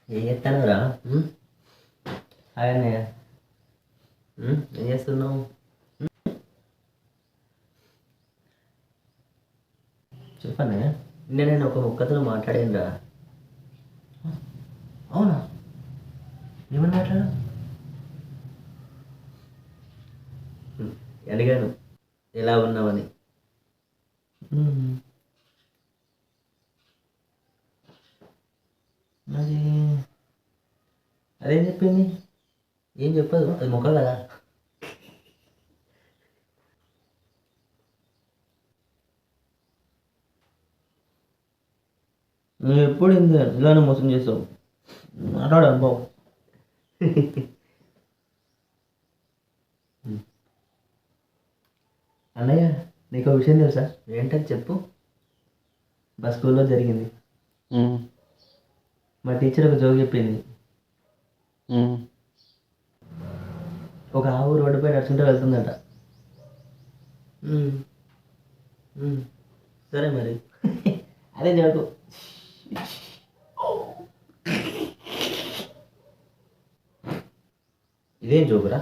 ఏం చేస్తానురా? అదే ఏం చేస్తున్నావు? చెప్పండి. నేను ఒక ముక్కతో మాట్లాడానురా. అవునా? ఏమని మాట్లాడా? అడిగాను ఎలా ఉన్నావని. అది అదేం చెప్పింది? ఏం చెప్పదు, అది మొక్క కదా. నువ్వు ఎప్పుడు ఇలానే మోసం చేస్తావు. మాట్లాడు అనుభవం. అన్నయ్య, నీకు ఒక విషయం తెలుసా? ఏంటని చెప్పు. మా స్కూల్లో జరిగింది. మా టీచర్ ఒక జోక్ చెప్పింది. ఒక ఆవు రోడ్డుపై నడుచుకుంటూ వెళ్తుందట. సరే మరి. అదే జోకు. ఇదేం జోకురా?